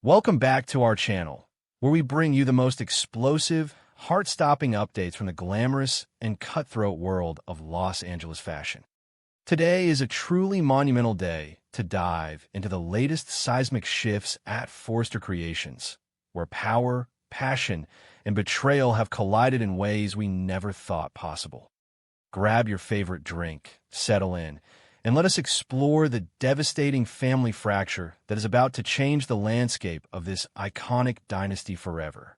Welcome back to our channel, where we bring you the most explosive, heart-stopping updates from the glamorous and cutthroat world of Los Angeles fashion. Today is a truly monumental day to dive into the latest seismic shifts at Forrester Creations, where power, passion, and betrayal have collided in ways we never thought possible. Grab your favorite drink, settle in, and let us explore the devastating family fracture that is about to change the landscape of this iconic dynasty forever.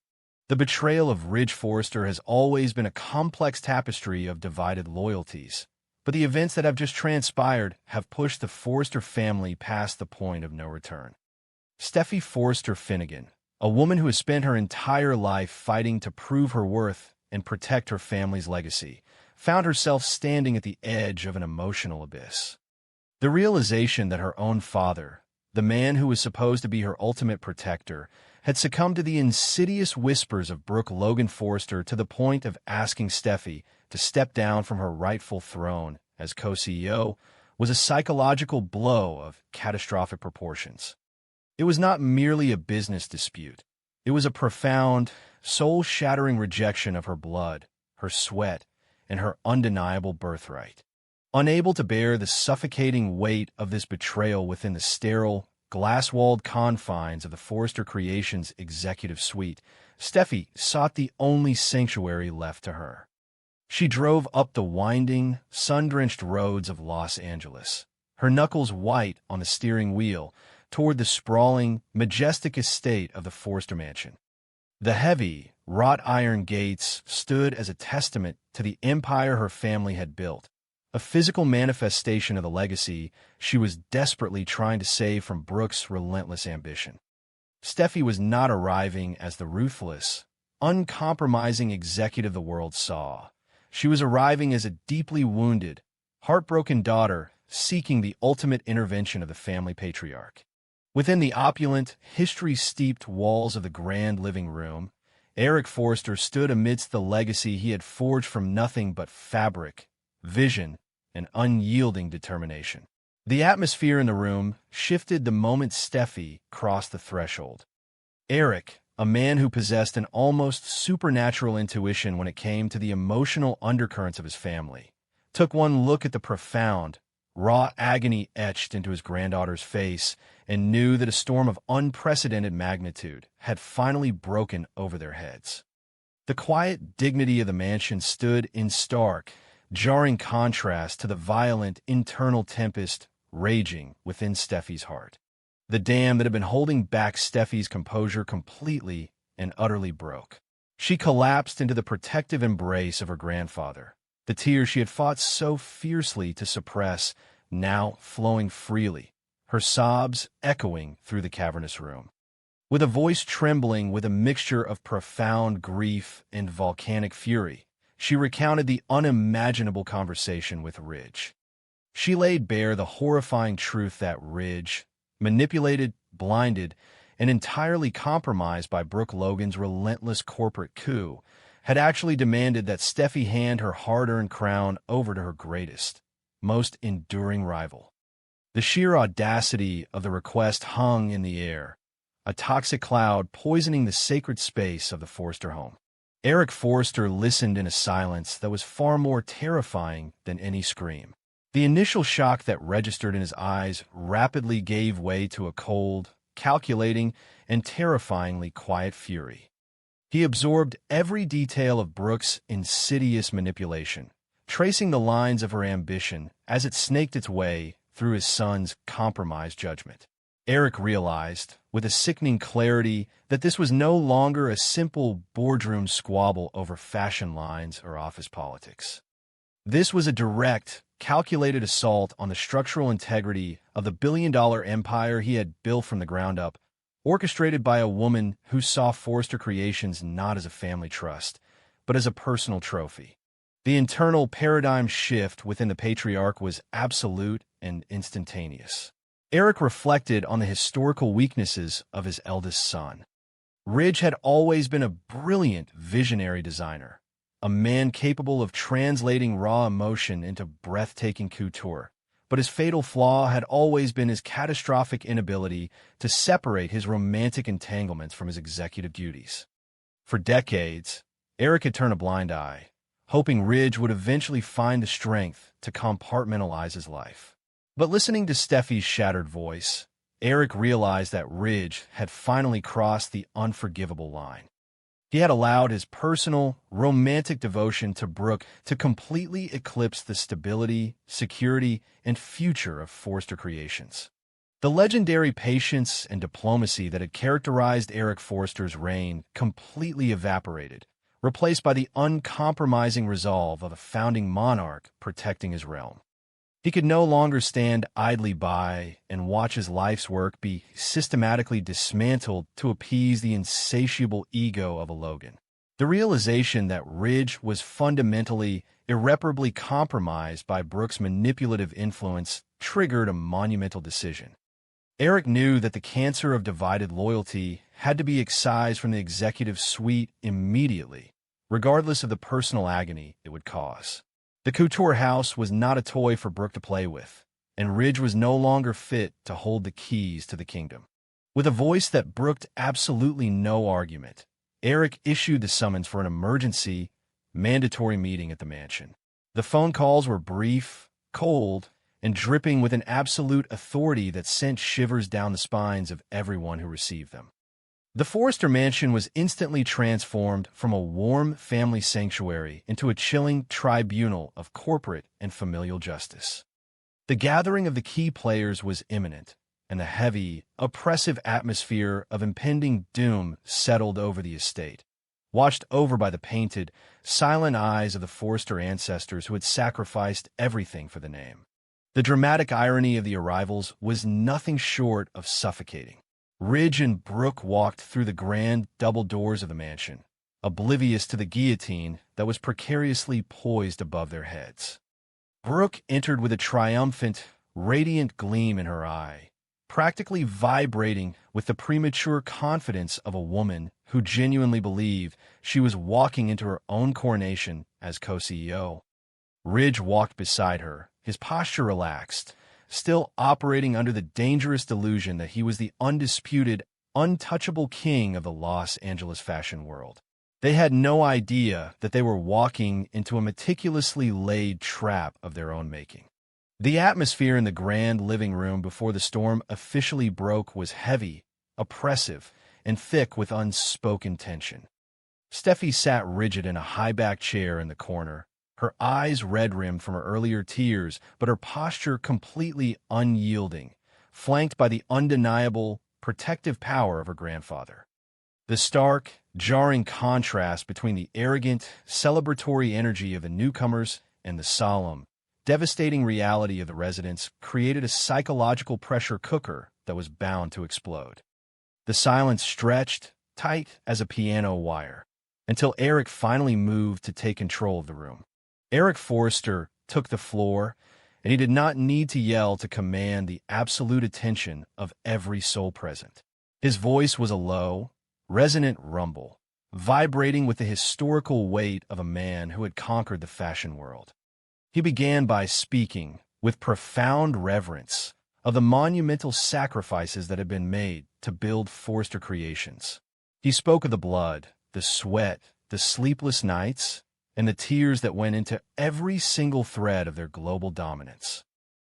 The betrayal of Ridge Forrester has always been a complex tapestry of divided loyalties, but the events that have just transpired have pushed the Forrester family past the point of no return. Steffi Forrester Finnegan, a woman who has spent her entire life fighting to prove her worth and protect her family's legacy, found herself standing at the edge of an emotional abyss. The realization that her own father, the man who was supposed to be her ultimate protector, had succumbed to the insidious whispers of Brooke Logan Forrester to the point of asking Steffi to step down from her rightful throne as co-CEO was a psychological blow of catastrophic proportions. It was not merely a business dispute. It was a profound, soul-shattering rejection of her blood, her sweat, and her undeniable birthright. Unable to bear the suffocating weight of this betrayal within the sterile, glass-walled confines of the Forrester Creations executive suite, Steffi sought the only sanctuary left to her. She drove up the winding, sun-drenched roads of Los Angeles, her knuckles white on the steering wheel, toward the sprawling, majestic estate of the Forrester Mansion. The heavy, wrought-iron gates stood as a testament to the empire her family had built, a physical manifestation of the legacy she was desperately trying to save from Brooke's relentless ambition. Steffi was not arriving as the ruthless, uncompromising executive the world saw. She was arriving as a deeply wounded, heartbroken daughter seeking the ultimate intervention of the family patriarch. Within the opulent, history-steeped walls of the grand living room, Eric Forrester stood amidst the legacy he had forged from nothing but fabric, vision, and unyielding determination. The atmosphere in the room shifted the moment Steffi crossed the threshold. Eric, a man who possessed an almost supernatural intuition when it came to the emotional undercurrents of his family, took one look at the profound, raw agony etched into his granddaughter's face and knew that a storm of unprecedented magnitude had finally broken over their heads. The quiet dignity of the mansion stood in stark, jarring contrast to the violent internal tempest raging within Steffi's heart. The dam that had been holding back Steffi's composure completely and utterly broke. She collapsed into the protective embrace of her grandfather, the tears she had fought so fiercely to suppress now flowing freely, her sobs echoing through the cavernous room. With a voice trembling with a mixture of profound grief and volcanic fury, she recounted the unimaginable conversation with Ridge. She laid bare the horrifying truth that Ridge, manipulated, blinded, and entirely compromised by Brooke Logan's relentless corporate coup, had actually demanded that Steffi hand her hard-earned crown over to her greatest, most enduring rival. The sheer audacity of the request hung in the air, a toxic cloud poisoning the sacred space of the Forrester home. Eric Forrester listened in a silence that was far more terrifying than any scream. The initial shock that registered in his eyes rapidly gave way to a cold, calculating, and terrifyingly quiet fury. He absorbed every detail of Brooke's insidious manipulation, tracing the lines of her ambition as it snaked its way through his son's compromised judgment. Eric realized, with a sickening clarity, that this was no longer a simple boardroom squabble over fashion lines or office politics. This was a direct, calculated assault on the structural integrity of the billion-dollar empire he had built from the ground up, orchestrated by a woman who saw Forrester Creations not as a family trust, but as a personal trophy. The internal paradigm shift within the patriarch was absolute and instantaneous. Eric reflected on the historical weaknesses of his eldest son. Ridge had always been a brilliant visionary designer, a man capable of translating raw emotion into breathtaking couture, but his fatal flaw had always been his catastrophic inability to separate his romantic entanglements from his executive duties. For decades, Eric had turned a blind eye, hoping Ridge would eventually find the strength to compartmentalize his life. But listening to Steffi's shattered voice, Eric realized that Ridge had finally crossed the unforgivable line. He had allowed his personal, romantic devotion to Brooke to completely eclipse the stability, security, and future of Forster Creations. The legendary patience and diplomacy that had characterized Eric Forster's reign completely evaporated, replaced by the uncompromising resolve of a founding monarch protecting his realm. He could no longer stand idly by and watch his life's work be systematically dismantled to appease the insatiable ego of a Logan. The realization that Ridge was fundamentally, irreparably compromised by Brooke's manipulative influence triggered a monumental decision. Eric knew that the cancer of divided loyalty had to be excised from the executive suite immediately, regardless of the personal agony it would cause. The Couture house was not a toy for Brooke to play with, and Ridge was no longer fit to hold the keys to the kingdom. With a voice that brooked absolutely no argument, Eric issued the summons for an emergency, mandatory meeting at the mansion. The phone calls were brief, cold, and dripping with an absolute authority that sent shivers down the spines of everyone who received them. The Forster mansion was instantly transformed from a warm family sanctuary into a chilling tribunal of corporate and familial justice. The gathering of the key players was imminent, and the heavy, oppressive atmosphere of impending doom settled over the estate, watched over by the painted, silent eyes of the Forster ancestors who had sacrificed everything for the name. The dramatic irony of the arrivals was nothing short of suffocating. Ridge and Brooke walked through the grand double doors of the mansion, oblivious to the guillotine that was precariously poised above their heads. Brooke entered with a triumphant, radiant gleam in her eye, practically vibrating with the premature confidence of a woman who genuinely believed she was walking into her own coronation as co-CEO. Ridge walked beside her, his posture relaxed, still operating under the dangerous delusion that he was the undisputed, untouchable king of the Los Angeles fashion world. They had no idea that they were walking into a meticulously laid trap of their own making. The atmosphere in the grand living room before the storm officially broke was heavy, oppressive, and thick with unspoken tension. Steffi sat rigid in a high-backed chair in the corner, her eyes red-rimmed from her earlier tears, but her posture completely unyielding, flanked by the undeniable, protective power of her grandfather. The stark, jarring contrast between the arrogant, celebratory energy of the newcomers and the solemn, devastating reality of the residents created a psychological pressure cooker that was bound to explode. The silence stretched, tight as a piano wire, until Eric finally moved to take control of the room. Eric Forster took the floor, and he did not need to yell to command the absolute attention of every soul present. His voice was a low, resonant rumble, vibrating with the historical weight of a man who had conquered the fashion world. He began by speaking, with profound reverence, of the monumental sacrifices that had been made to build Forster Creations. He spoke of the blood, the sweat, the sleepless nights, and the tears that went into every single thread of their global dominance.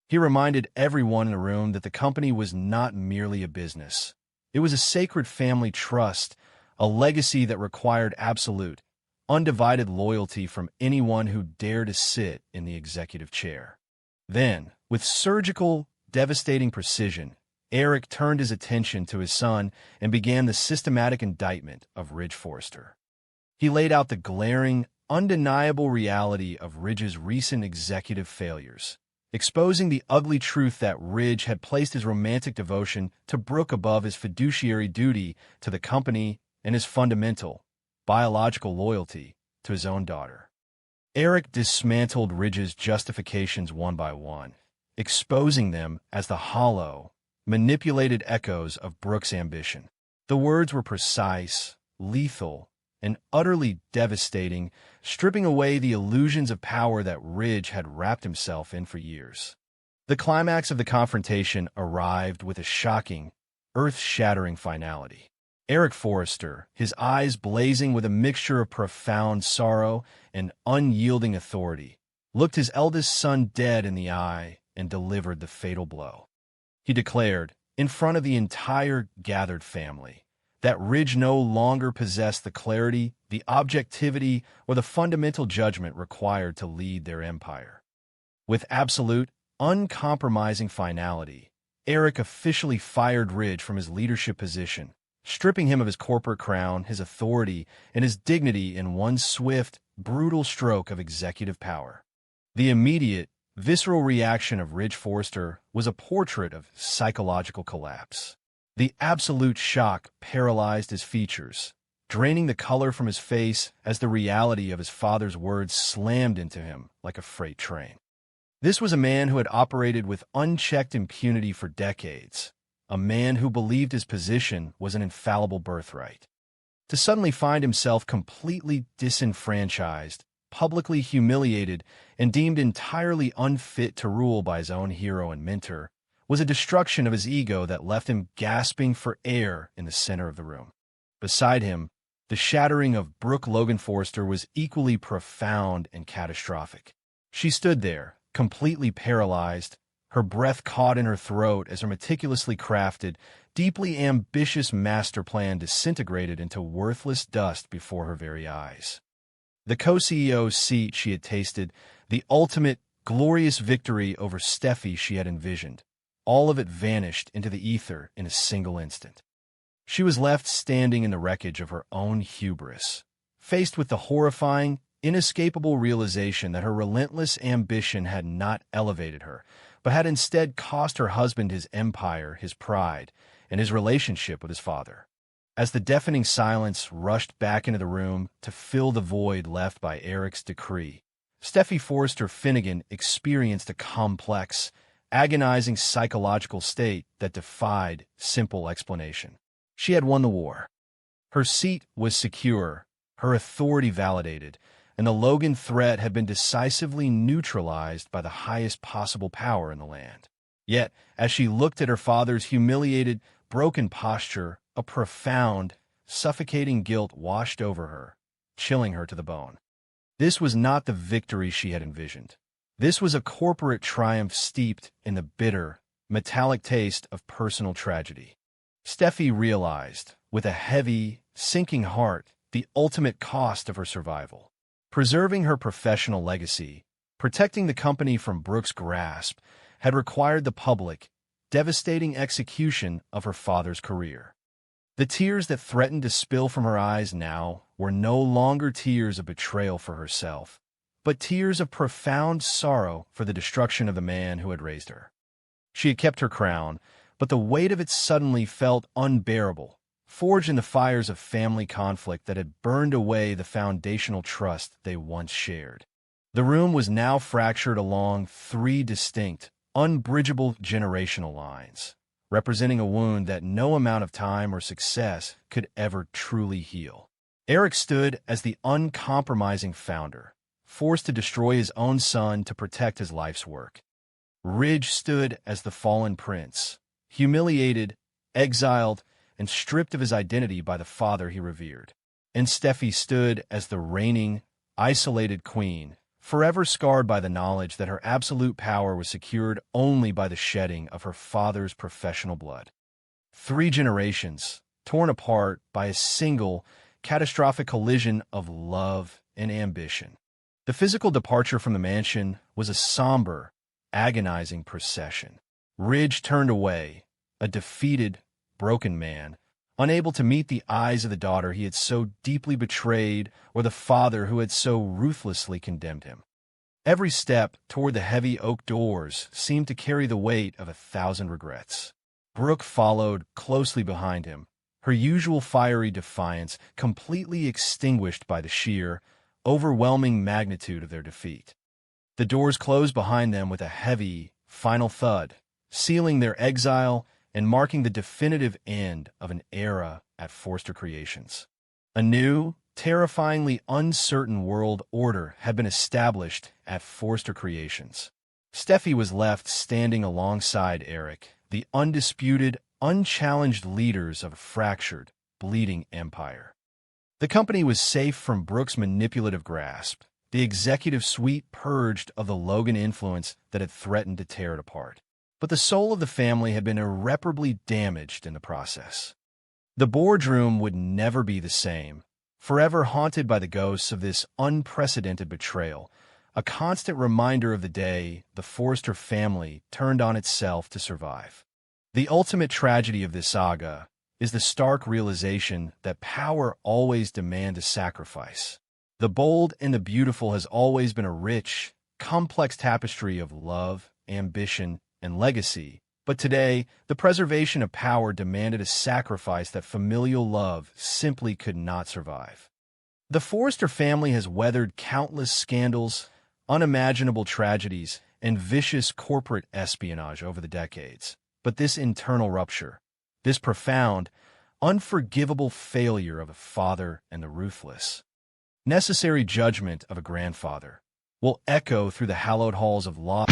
He reminded everyone in the room that the company was not merely a business. It was a sacred family trust, a legacy that required absolute, undivided loyalty from anyone who dared to sit in the executive chair. Then, with surgical, devastating precision, Eric turned his attention to his son and began the systematic indictment of Ridge Forster. He laid out the glaring, undeniable reality of Ridge's recent executive failures, exposing the ugly truth that Ridge had placed his romantic devotion to Brooke above his fiduciary duty to the company and his fundamental, biological loyalty to his own daughter. Eric dismantled Ridge's justifications one by one, exposing them as the hollow, manipulated echoes of Brooke's ambition. The words were precise, lethal, and utterly devastating, stripping away the illusions of power that Ridge had wrapped himself in for years. The climax of the confrontation arrived with a shocking, earth-shattering finality. Eric Forrester, his eyes blazing with a mixture of profound sorrow and unyielding authority, looked his eldest son dead in the eye and delivered the fatal blow. He declared, in front of the entire gathered family, that Ridge no longer possessed the clarity, the objectivity, or the fundamental judgment required to lead their empire. With absolute, uncompromising finality, Eric officially fired Ridge from his leadership position, stripping him of his corporate crown, his authority, and his dignity in one swift, brutal stroke of executive power. The immediate, visceral reaction of Ridge Forrester was a portrait of psychological collapse. The absolute shock paralyzed his features, draining the color from his face as the reality of his father's words slammed into him like a freight train. This was a man who had operated with unchecked impunity for decades, a man who believed his position was an infallible birthright. To suddenly find himself completely disenfranchised, publicly humiliated, and deemed entirely unfit to rule by his own hero and mentor, was a destruction of his ego that left him gasping for air in the center of the room. Beside him, the shattering of Brooke Logan Forrester was equally profound and catastrophic. She stood there, completely paralyzed, her breath caught in her throat as her meticulously crafted, deeply ambitious master plan disintegrated into worthless dust before her very eyes. The co-CEO's seat she had tasted, the ultimate, glorious victory over Steffi she had envisioned, all of it vanished into the ether in a single instant. She was left standing in the wreckage of her own hubris, faced with the horrifying, inescapable realization that her relentless ambition had not elevated her, but had instead cost her husband his empire, his pride, and his relationship with his father. As the deafening silence rushed back into the room to fill the void left by Eric's decree, Steffi Forrester Finnegan experienced a complex, agonizing psychological state that defied simple explanation. She had won the war. Her seat was secure, her authority validated, and the Logan threat had been decisively neutralized by the highest possible power in the land. Yet, as she looked at her father's humiliated, broken posture, a profound, suffocating guilt washed over her, chilling her to the bone. This was not the victory she had envisioned. This was a corporate triumph steeped in the bitter, metallic taste of personal tragedy. Steffi realized, with a heavy, sinking heart, the ultimate cost of her survival. Preserving her professional legacy, protecting the company from Brooke's grasp, had required the public, devastating execution of her father's career. The tears that threatened to spill from her eyes now were no longer tears of betrayal for herself, but tears of profound sorrow for the destruction of the man who had raised her. She had kept her crown, but the weight of it suddenly felt unbearable, forged in the fires of family conflict that had burned away the foundational trust they once shared. The room was now fractured along three distinct, unbridgeable generational lines, representing a wound that no amount of time or success could ever truly heal. Eric stood as the uncompromising founder, forced to destroy his own son to protect his life's work. Ridge stood as the fallen prince, humiliated, exiled, and stripped of his identity by the father he revered. And Steffi stood as the reigning, isolated queen, forever scarred by the knowledge that her absolute power was secured only by the shedding of her father's professional blood. 3 generations, torn apart by a single, catastrophic collision of love and ambition. The physical departure from the mansion was a somber, agonizing procession. Ridge turned away, a defeated, broken man, unable to meet the eyes of the daughter he had so deeply betrayed or the father who had so ruthlessly condemned him. Every step toward the heavy oak doors seemed to carry the weight of 1,000 regrets. Brooke followed closely behind him, her usual fiery defiance completely extinguished by the sheer, overwhelming magnitude of their defeat. The doors closed behind them with a heavy, final thud, sealing their exile and marking the definitive end of an era at Forrester Creations. A new, terrifyingly uncertain world order had been established at Forrester Creations. Steffi was left standing alongside Eric, the undisputed, unchallenged leaders of a fractured, bleeding empire. The company was safe from Brooks' manipulative grasp, the executive suite purged of the Logan influence that had threatened to tear it apart. But the soul of the family had been irreparably damaged in the process. The boardroom would never be the same, forever haunted by the ghosts of this unprecedented betrayal, a constant reminder of the day the Forrester family turned on itself to survive. The ultimate tragedy of this saga is the stark realization that power always demands a sacrifice. The bold and the beautiful has always been a rich, complex tapestry of love, ambition, and legacy, but today, the preservation of power demanded a sacrifice that familial love simply could not survive. The Forrester family has weathered countless scandals, unimaginable tragedies, and vicious corporate espionage over the decades. But this internal rupture, this profound, unforgivable failure of a father and the ruthless, necessary judgment of a grandfather, will echo through the hallowed halls of law.